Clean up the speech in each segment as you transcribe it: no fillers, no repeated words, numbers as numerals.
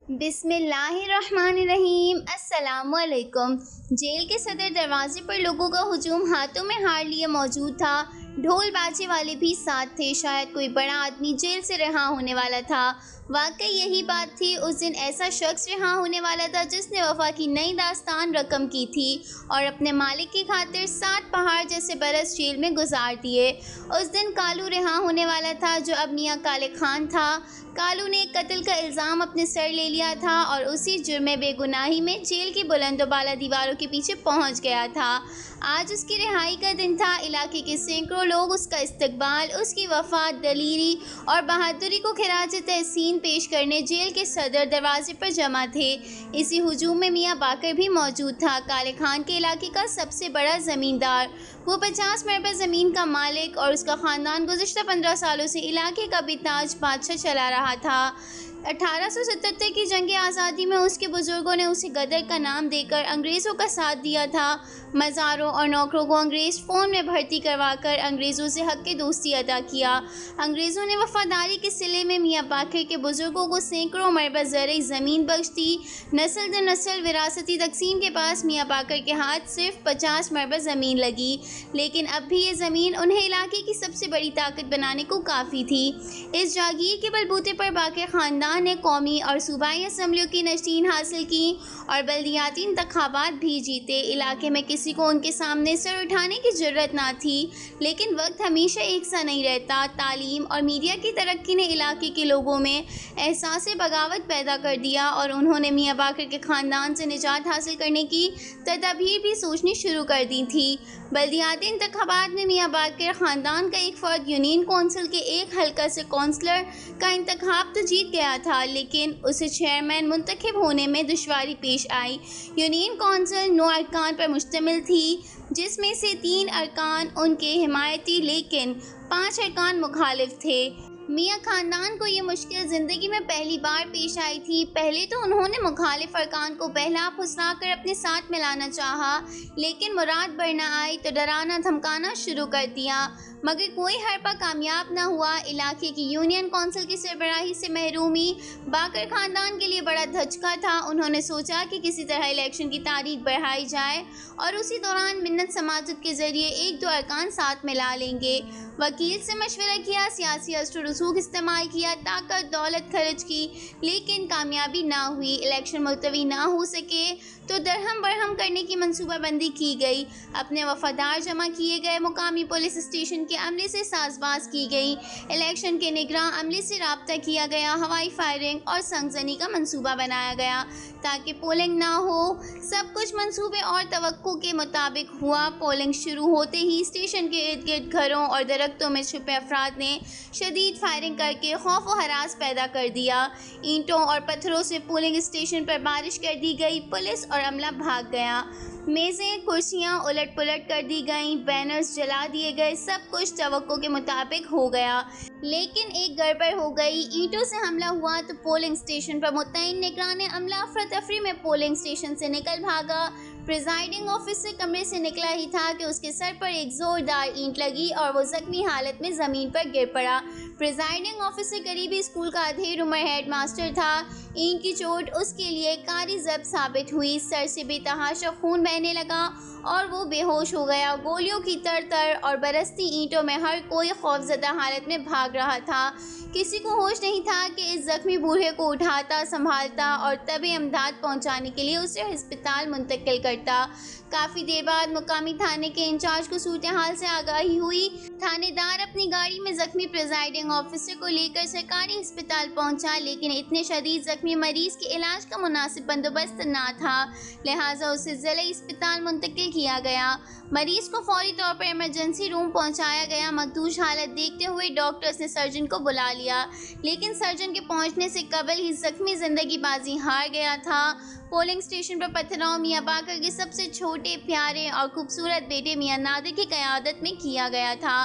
बिस्मिल्लाहिर्रहमानिर्रहीम। अस्सलामुअलैकुम। जेल के सदर दरवाजे पर लोगों का हुजूम हाथों में हार लिए मौजूद था। ढोल बाजे वाले भी साथ थे। शायद कोई बड़ा आदमी जेल से रिहा होने वाला था। वाकई यही बात थी। उस दिन ऐसा शख्स रिहा होने वाला था जिसने वफा की नई दास्तान रकम की थी और अपने मालिक की खातिर 60 पहाड़ जैसे बरस जेल में गुजार दिए। उस दिन कालू रिहा होने वाला था जो अब मियाँ काले खान था। कालू ने कत्ल का इल्ज़ाम अपने सर ले लिया था और उसी जुर्म बेगुनाही में जेल की बुलंदोबाला दीवारों के पीछे पहुंच गया था। आज उसकी रिहाई का दिन था। इलाके के सैकड़ों लोग उसका इस्तकबाल, उसकी वफा, दलीरी और बहादुरी को खिराज तहसीन पेश करने जेल के सदर दरवाजे पर जमा थे। इसी हुजूम में मियाँ बाकर भी मौजूद था, काले खान के इलाके का सबसे बड़ा ज़मींदार। वो 50 मरबा ज़मीन का मालिक और उसका ख़ानदान गुज़िश्ता 15 सालों से इलाके का बेताज बादशाह चला रहा था। 1877 की जंग आज़ादी में उसके बुज़ुर्गों ने उसे गदर का नाम देकर अंग्रेज़ों का साथ दिया था। मज़ारों और नौकरों को अंग्रेज़ फ़ौज में भर्ती करवाकर अंग्रेज़ों से हक़ दोस्ती अदा किया। अंग्रेज़ों ने वफ़ादारी के सिले में मियाँ बाकर के बुज़ुर्गों को सैकड़ों मरबा ज़रई ज़मीन बख्श दी। नस्ल दर नस्ल विरासती तकसीम के पास मियाँ बाकर के हाथ सिर्फ 50 मरबा ज़मीन लगी, लेकिन अब भी ये ज़मीन उन्हें इलाके की सबसे बड़ी ताकत बनाने को काफ़ी थी। इस जागीर के बलबूते पर बाकर ख़ानदान ने कौमी और सूबाई असम्बलियों की नशरीन हासिल की और बल्दियाती इंतखाबात भी जीते। इलाके में किसी को उनके सामने सर उठाने की ज़रूरत ना थी, लेकिन वक्त हमेशा एक सा नहीं रहता। तालीम और मीडिया की तरक्की ने इलाके के लोगों में एहसास बगावत पैदा कर दिया और उन्होंने मियाँ बाकर के ख़ानदान से निजात हासिल करने की तदबीर भी सोचनी शुरू कर दी थी। बल्दियाती इंतखाबात में मियाँ बाकर ख़ानदान का एक फ़र्द यूनियन कौंसिल के एक हल्का से कौंसलर का इंतखाब तो जीत गया था, लेकिन उसे चेयरमैन मुंतखब होने में दुश्वारी पेश आई। यूनियन कौंसिल 9 अरकान पर मुश्तमिल थी, जिसमें से 3 अरकान उनके हिमायती लेकिन 5 अरकान मुखालिफ थे। मियाँ ख़ानदान को ये मुश्किल ज़िंदगी में पहली बार पेश आई थी। पहले तो उन्होंने मुखालिफ अरकान को बहला फुसला कर अपने साथ मिलाना चाहा, लेकिन मुराद बर न आई तो डराना धमकाना शुरू कर दिया, मगर कोई हरपा कामयाब न हुआ। इलाके की यूनियन कौंसिल की सरबराही से महरूमी बाकर ख़ानदान के लिए बड़ा धचका था। उन्होंने सोचा कि किसी तरह इलेक्शन की तारीख बढ़ाई जाए और उसी दौरान मिन्नत समाजत के ज़रिए 1-2 अरकान साथ मिला लेंगे। वकील से मशवरा किया, सियासी असर रसूख इस्तेमाल किया, ताकत दौलत खर्च की, लेकिन कामयाबी ना हुई। इलेक्शन मुलतवी ना हो सके तो दरहम बरहम करने की मनसूबाबंदी की गई। अपने वफादार जमा किए गए मुकामी पुलिस स्टेशन के अमले से साजबाज की गई। इलेक्शन के निगरान अमले से रब्ता किया गया। हवाई फायरिंग और संगजनी का मंसूबा बनाया गया ताकि पोलिंग ना हो। सब कुछ मंसूबे और तवक्को के मुताबिक हुआ। पोलिंग शुरू होते ही स्टेशन के इर्द गिर्द घरों और दरख्तों में छुपे अफराद ने शदीद फायरिंग करके खौफ व हरास पैदा कर दिया। ईंटों और पत्थरों से पोलिंग स्टेशन पर बारिश कर दी गई। पुलिस और अमला भाग गया। मेज़ें कुर्सियाँ उलट पुलट कर दी गईं, बैनर्स जला दिए गए। सब कुछ तवक्को के मुताबिक हो गया, लेकिन एक गड़बड़ हो गई। ईंटों से हमला हुआ तो पोलिंग स्टेशन पर मुतैन निगरान अमला अफरा तफरी में पोलिंग स्टेशन से निकल भागा। प्रिजाइडिंग ऑफिसर कमरे से निकला ही था कि उसके सर पर एक ज़ोरदार ईंट लगी और वो ज़ख्मी हालत में ज़मीन पर गिर पड़ा। प्रिजाइडिंग ऑफिसर करीबी स्कूल का अधेड़ उम्र हेड मास्टर था। ईंट की चोट उसके लिए कारी ज़ब्त साबित हुई। सर से बेतहाशा खून बहने लगा और वो बेहोश हो गया। गोलियों की तर और बरसती ईंटों में हर कोई खौफजदा हालत में भाग रहा था। किसी को होश नहीं था कि इस ज़ख्मी बूढ़े को उठाता, संभालता और तबी इमदाद पहुंचाने के लिए उसे अस्पताल मुंतकिल करता। काफ़ी देर बाद मुकामी थाने के इंचार्ज को सूरत हाल से आगाही हुई। थानेदार अपनी गाड़ी में ज़ख्मी प्रिजाइडिंग ऑफिसर को लेकर सरकारी अस्पताल पहुंचा, लेकिन इतने शदीद ज़ख्मी मरीज़ के इलाज का मुनासिब बंदोबस्त ना था, लिहाजा उसे ज़िला अस्पताल मुंतकिल किया गया। मरीज़ को फौरी तौर पर इमरजेंसी रूम पहुंचाया गया। मखदूश हालत देखते हुए डॉक्टर्स ने सर्जन को बुला लिया, लेकिन सर्जन के पहुंचने से कबल ही ज़ख्मी ज़िंदगी बाजी हार गया था। पोलिंग स्टेशन पर पथराव मियां बाकर के सबसे छोटे, प्यारे और खूबसूरत बेटे मियां नादिर की क़यादत में किया गया था।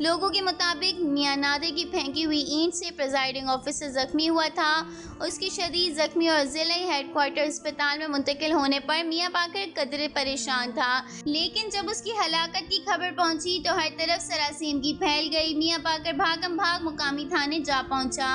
लोगों के मुताबिक मियां नादिर की फेंकी हुई ईंट से प्रिजाइडिंग ऑफिसर जख्मी हुआ था। उसकी शदीद जख्मी और ज़िला हेडक्वार्टर अस्पताल में मुंतकिल होने पर मियां बाकर कदरे परेशान था, लेकिन जब उसकी हलाकत की खबर पहुंची तो हर तरफ सरासमगी फैल गई। मियां बाकर भागम भाग मुकामी थाने जा पहुंचा।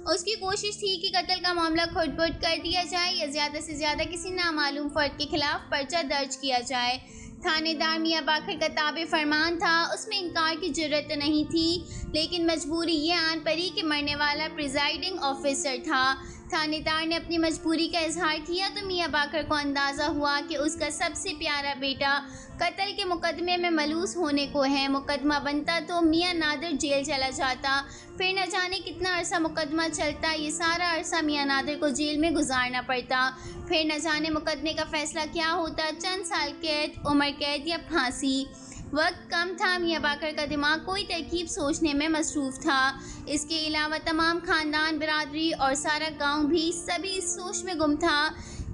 उसकी कोशिश थी कि कत्ल का मामला खुट-बुट कर दिया जाए या ज़्यादा से ज़्यादा किसी नामालूम फर्द के खिलाफ पर्चा दर्ज किया जाए। थानेदार मियां बाकर का ताबे फरमान था, उसमें इनकार की जुर्रत नहीं थी, लेकिन मजबूरी ये आन पड़ी कि मरने वाला प्रिजाइडिंग ऑफिसर था। थानेदार ने अपनी मजबूरी का इजहार किया तो मियां बाकर को अंदाज़ा हुआ कि उसका सबसे प्यारा बेटा कत्ल के मुकदमे में मलूस होने को है। मुकदमा बनता तो मियां नादिर जेल चला जाता, फिर न जाने कितना अरसा मुकदमा चलता। ये सारा अरसा मियां नादिर को जेल में गुजारना पड़ता, फिर न जाने मुकदमे का फैसला क्या होता, चंद साल कैद, उम्र कैद या फांसी। वक्त कम था, मियां बाकर का दिमाग कोई तरकीब सोचने में मसरूफ़ था। इसके अलावा तमाम ख़ानदान, बिरादरी और सारा गांव भी सभी इस सोच में गुम था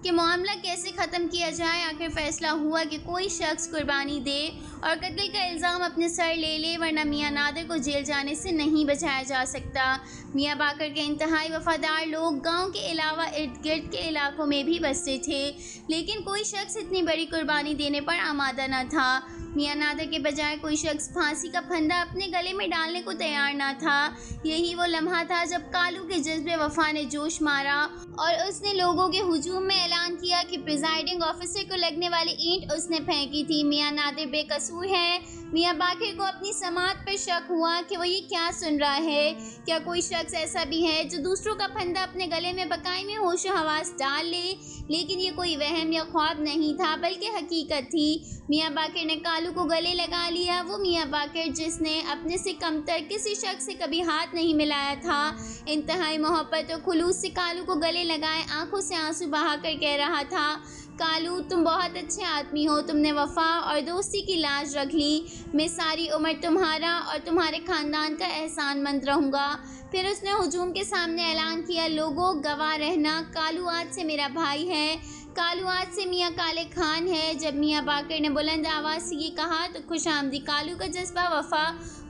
कि मामला कैसे ख़त्म किया जाए। आखिर फ़ैसला हुआ कि कोई शख्स कुर्बानी दे और कत्ल का इल्ज़ाम अपने सर ले ले, वरना मियां नादिर को जेल जाने से नहीं बचाया जा सकता। मियां बाकर के इंतहाई वफ़ादार लोग गांव के अलावा इर्द गिर्द के इलाकों में भी बसते थे, लेकिन कोई शख्स इतनी बड़ी कुर्बानी देने पर आमादा न था। मियां नादिर के बजाय कोई शख्स फांसी का फंदा अपने गले में डालने को तैयार न था। यही वो लम्हा था जब कालू के जज्बे वफा ने जोश मारा और उसने लोगों के हुजूम में ऐलान किया कि प्रिजाइडिंग ऑफिसर को लगने वाली ईंट उसने फेंकी थी। मियां नादिर बेकसूर है। मियां बाकर को अपनी समात पर शक हुआ कि वो ये क्या सुन रहा है। क्या कोई शख्स ऐसा भी है जो दूसरों का फंदा अपने गले में बकाए में होश हवास डाल ले? लेकिन ये कोई वहम या ख्वाब नहीं था, बल्कि हकीकत थी। मियां बाकर ने कालू को गले लगा लिया। वो मियां बाकर जिसने अपने से कमतर किसी शख्स से कभी हाथ नहीं मिलाया था, इंतहाई मोहब्बत और खुलूस से कालू को गले लगाए आंखों से आंसू बहाकर कह रहा था, कालू तुम बहुत अच्छे आदमी हो, तुमने वफ़ा और दोस्ती की लाज रख ली। मैं सारी उम्र तुम्हारा और तुम्हारे ख़ानदान का एहसानमंद रहूँगा। फिर उसने हुजूम के सामने ऐलान किया, लोगों गवाह रहना, कालू आज से मेरा भाई है, कालू आज से मियां काले खान है। जब मियां बाकर ने बुलंद आवाज़ से ये कहा तो खुशामदी कालू का जज्बा वफ़ा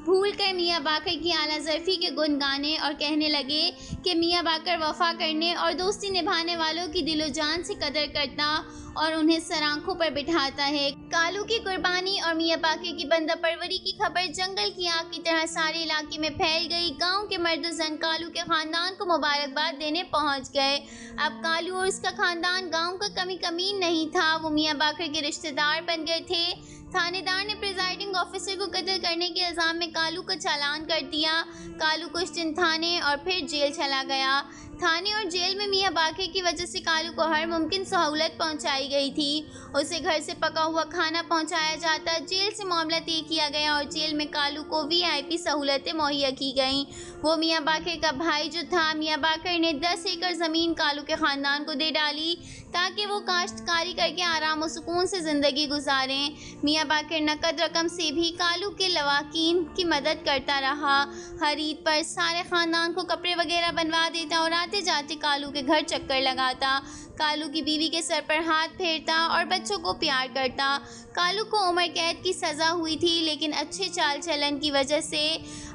भूल कर मियां बाकर की आला ज़र्फ़ी के गुन गाने और कहने लगे कि मियां बाकर वफ़ा करने और दोस्ती निभाने वालों की दिलो जान से कदर करता और उन्हें सर आँखों पर बिठाता है। कालू की कुर्बानी और मियां बाकर की बंदा परवरी की खबर जंगल की आग की तरह सारे इलाके में फैल गई। गांव के मर्द जन कालू के ख़ानदान को मुबारकबाद देने पहुंच गए। अब कालू और उसका ख़ानदान गांव का कमी कमीन नहीं था, वो मियां बाकर के रिश्तेदार बन गए थे। थानेदार ने प्रिजाइडिंग ऑफिसर को कत्ल करने के इल्ज़ाम में कालू का चालान कर दिया। कालू कुछ दिन थाने और फिर जेल चला गया। थाने और जेल में मियां बाकर की वजह से कालू को हर मुमकिन सहूलत पहुंचाई गई थी। उसे घर से पका हुआ खाना पहुंचाया जाता, जेल से मामला तय किया गया और जेल में कालू को VIP सहूलतें मुहैया की गईं। वो मियां बाकर का भाई जो था, मियां बाकर ने 10 एकड़ ज़मीन कालू के ख़ानदान को दे डाली ताकि वो काश्तकारी करके आराम और सुकून से ज़िंदगी गुजारें। मियां बाकर नकद रकम से भी कालू के लवाकीन की मदद करता रहा। हर ईद पर सारे ख़ानदान को कपड़े वगैरह बनवा देता और आते जाते कालू के घर चक्कर लगाता। कालू की बीवी के सर पर हाथ फेरता और बच्चों को प्यार करता। कालू को उम्र कैद की सज़ा हुई थी, लेकिन अच्छे चाल चलन की वजह से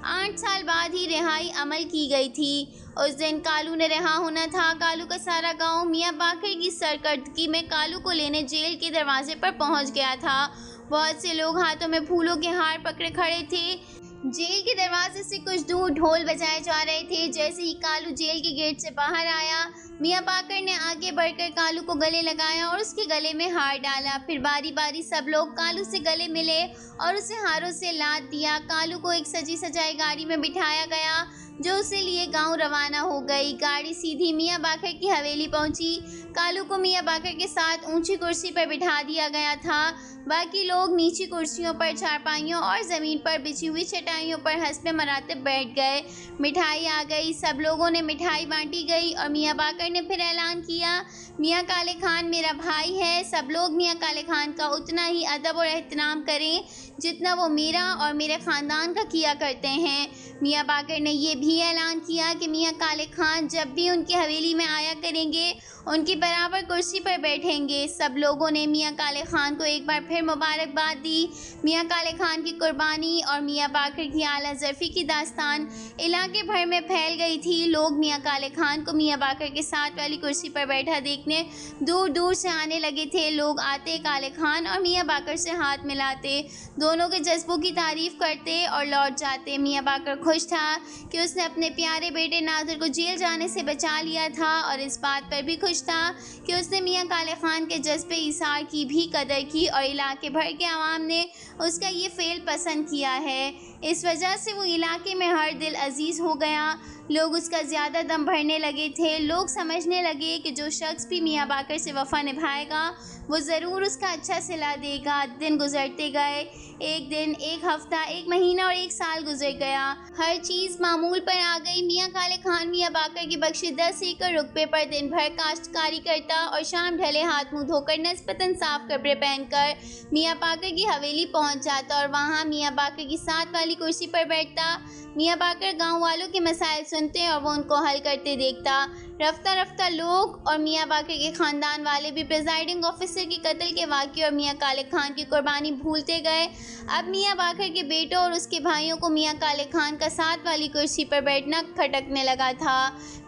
8 साल बाद ही रिहाई अमल की गई थी। उस दिन कालू ने रिहा होना था। कालू का सारा गांव मियां बाकर की सरकर्दगी में कालू को लेने जेल के दरवाजे पर पहुंच गया था। बहुत से लोग हाथों में फूलों के हार पकड़े खड़े थे। जेल के दरवाजे से कुछ दूर ढोल बजाए जा रहे थे। जैसे ही कालू जेल के गेट से बाहर आया, मियां बाकर ने आगे बढ़कर कालू को गले लगाया और उसके गले में हार डाला। फिर बारी बारी सब लोग कालू से गले मिले और उसे हारों से लाद दिया। कालू को एक सजी सजाई गाड़ी में बिठाया गया जो उसे लिए गांव रवाना हो गई। गाड़ी सीधी मियां बाकर की हवेली पहुंची। कालू को मियां बाकर के साथ ऊंची कुर्सी पर बिठा दिया गया था। बाकी लोग नीची कुर्सियों पर, चारपाइयों और ज़मीन पर बिछी हुई चटाइयों पर हस्बे मरातब बैठ गए। मिठाई आ गई, सब लोगों ने मिठाई बांटी गई और मियां बाकर ने फिर ऐलान किया, मियां काले खान मेरा भाई है। सब लोग मियां काले खान का उतना ही अदब और एहतराम करें जितना वो मेरा और मेरे ख़ानदान का किया करते हैं। मियां बाकर ने यह भी ऐलान किया कि मियां काले खान जब भी उनकी हवेली में आया करेंगे उनकी बराबर कुर्सी पर बैठेंगे। सब लोगों ने मियाँ काले खान को एक बार फिर मुबारकबाद दी। मियाँ काले खान की कुर्बानी और मियाँ बाकर की आला ज़र्फ़ी की दास्तान इलाके भर में फैल गई थी। लोग मियाँ काले खान को मियाँ बाकर के साथ वाली कुर्सी पर बैठा देखने दूर दूर से आने लगे थे। लोग आते, काले खान और मियाँ बाकर से हाथ मिलाते, दोनों के जज्बों की तारीफ़ करते और लौट जाते। मियाँ बाकर खुश था कि उसने अपने प्यारे बेटे नादिर को जेल जाने से बचा लिया था और इस बात पर भी खुश था कि उसने मियाँ काले खान के जज्बे इसार की भी कदर की और इलाके भर के आवाम ने उसका ये फ़ेल पसंद किया है। इस वजह से वो इलाके में हर दिल अजीज़ हो गया। लोग उसका ज़्यादा दम भरने लगे थे। लोग समझने लगे कि जो शख्स भी मियाँ बाकर से वफ़ा निभाएगा वो ज़रूर उसका अच्छा सिला देगा। दिन गुजरते गए, एक दिन, एक हफ़्ता, एक महीना और एक साल गुजर गया। हर चीज़ मामूल पर आ गई। मियाँ काले खान मियाँ बाकर की बख्शे 10 एकड़ रुकबे पर दिन भर काश्तकारी करता और शाम ढले हाथ मुँह धोकर नस्बतन साफ कपड़े पहनकर मियाँ बाकर की हवेली पहुँच जाता और वहाँ मियाँ बाकर की साथ वाली कुर्सी पर बैठता। मियाँ बाकर गाँव वालों के मसाइल सुनते और वो उनको हल करते देखता। रफ्ता रफ्ता लोग और मियाँ बाकर के ख़ानदान वाले भी प्रिजाइडिंग ऑफिसर के कत्ल के वाक़े और मियाँ काले खान की कुर्बानी भूलते गए। अब मियाँ बाकर के बेटों और उसके भाइयों को मियाँ काले खान का साथ वाली कुर्सी पर बैठना खटकने लगा था।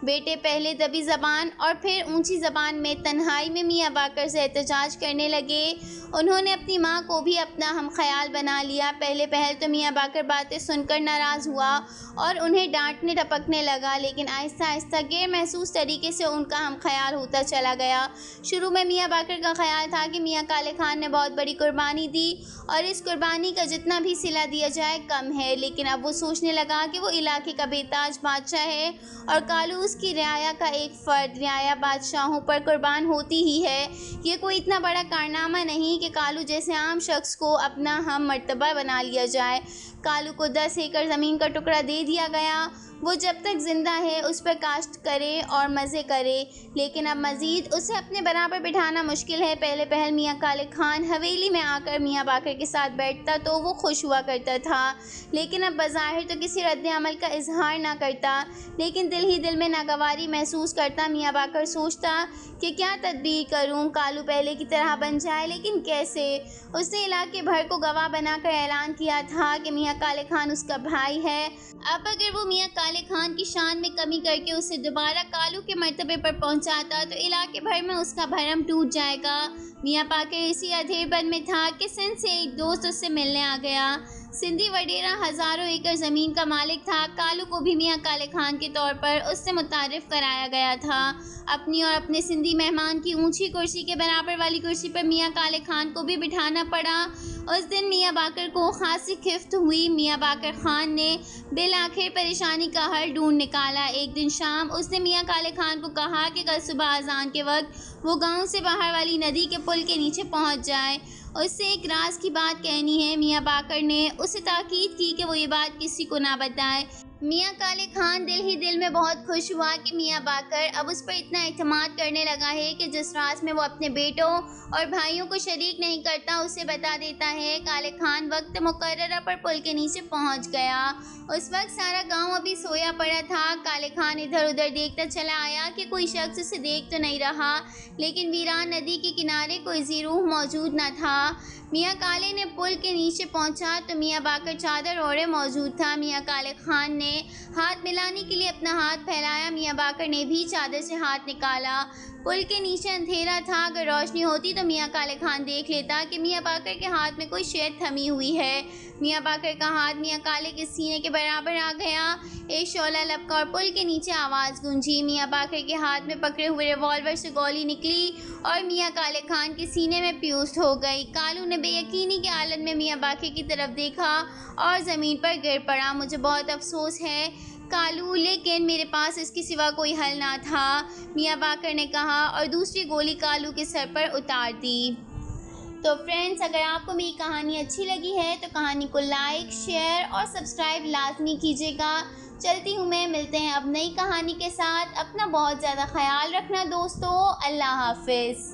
बेटे पहले दबी ज़बान और फिर ऊंची ज़बान में तन्हाई में मियाँ बाकर से एहतजाज करने लगे। उन्होंने अपनी माँ को भी अपना हम ख्याल बना लिया। पहले पहल तो मियाँ बाकर बातें सुनकर नाराज़ हुआ और उन्हें डांटने टपकने लगा, लेकिन आहिस्ता आहिस्ता गैर महसूस तरीके से उनका हम ख्याल होता चला गया। शुरू में मियाँ बाकर का ख्याल था कि मियाँ काले खान ने बहुत बड़ी कुर्बानी दी और इस कुर्बानी का जितना भी सिला दिया जाए कम है, लेकिन अब वो सोचने लगा कि वो इलाके का बेताज बादशाह है और कालू उसकी रियाया का एक फ़र्द। रियाया बादशाहों पर कुर्बान होती ही है। ये कोई इतना बड़ा कारनामा नहीं कि कालू जैसे आम शख्स को अपना हम मर्तबा बना लिया जाए। कालू को 10 एकड़ ज़मीन का टुकड़ा दे दिया गया। वो जब तक ज़िंदा है उस पर काश्त करे और मज़े करे, लेकिन अब मज़ीद उसे अपने बराबर बिठाना मुश्किल है। पहले पहल मियाँ काले खान हवेली में आकर मियाँ बाकर के साथ बैठता तो वो खुश हुआ करता था, लेकिन अब बज़ाहिर तो किसी रद्द अमल का इजहार ना करता, लेकिन दिल ही दिल में नागवारी महसूस करता। मियाँ बाकर सोचता कि क्या तदबीर करूं, कालू पहले की तरह बन जाए, लेकिन कैसे। उसने इलाके भर को गवाह बनाकर ऐलान किया था कि मियाँ काले खान उसका भाई है। अब अगर वो मियाँ काले खान की शान में कमी करके उसे दोबारा कालू के मर्तबे पर पहुंचाता तो इलाके भर में उसका भरम टूट जाएगा। मियाँ बाकर इसी अधेरबंद में था कि सिंध से एक दोस्त उससे मिलने आ गया। सिंधी वडेरा हज़ारों एकड़ ज़मीन का मालिक था। कालू को भी मियाँ काले खान के तौर पर उससे मुतारिफ़ कराया गया था। अपनी और अपने सिंधी मेहमान की ऊंची कुर्सी के बराबर वाली कुर्सी पर मियाँ काले खान को भी बिठाना पड़ा। उस दिन मियाँ बाकर को खासी खिफ्त हुई। मियाँ बाकर खान ने बिल आखिर परेशानी का हल ढूंढ निकाला। एक दिन शाम उसने मियाँ काले खान को कहा कि कल सुबह अजान के वक्त वो गांव से बाहर वाली नदी के पुल के नीचे पहुंच जाए। उससे एक राज की बात कहनी है। मियाँ बाकर ने उसे ताकीद की कि वो ये बात किसी को ना बताए। मियाँ काले खान दिल ही दिल में बहुत खुश हुआ कि मियाँ बाकर अब उस पर इतना एतमाद करने लगा है कि जिस राज में वो अपने बेटों और भाइयों को शरीक नहीं करता उसे बता देता है। काले खान वक्त मुकर्ररा पर पुल के नीचे पहुंच गया। उस वक्त सारा गांव अभी सोया पड़ा था। काले खान इधर उधर देखता चला आया कि कोई शख्स उसे देख तो नहीं रहा, लेकिन वीरान नदी के किनारे कोई ज़रूर मौजूद न था। मियाँ काले ने पुल के नीचे पहुंचा तो मियाँ बाकर चादर ओढ़े मौजूद था। मियाँ काले खान ने हाथ मिलाने के लिए अपना हाथ फैलाया। मियाँ बाकर ने भी चादर से हाथ निकाला। पुल के नीचे अंधेरा था। अगर रोशनी होती तो मियाँ काले खान देख लेता कि मियाँ बाकर के हाथ में कोई शेर थमी हुई है। मियाँ बाकर का हाथ मियाँ काले के सीने के बराबर आ गया। एक शोला लपका और पुल के नीचे आवाज़ गूंजी। मियाँ बाकर के हाथ में पकड़े हुए रिवॉल्वर से गोली निकली और मियाँ काले खान के सीने में प्यूस्ट हो गई। कालू ने बेयकीनी के आलम में मियाँ बाकर की तरफ देखा और ज़मीन पर गिर पड़ा। मुझे बहुत अफसोस है कालू, लेकिन मेरे पास इसके सिवा कोई हल ना था, मियाँ बाकर ने कहा और दूसरी गोली कालू के सर पर उतार दी। तो फ्रेंड्स, अगर आपको मेरी कहानी अच्छी लगी है तो कहानी को लाइक, शेयर और सब्सक्राइब लाजमी कीजिएगा। चलती हूँ मैं, मिलते हैं अब नई कहानी के साथ। अपना बहुत ज़्यादा ख्याल रखना दोस्तों। अल्लाह हाफिज़।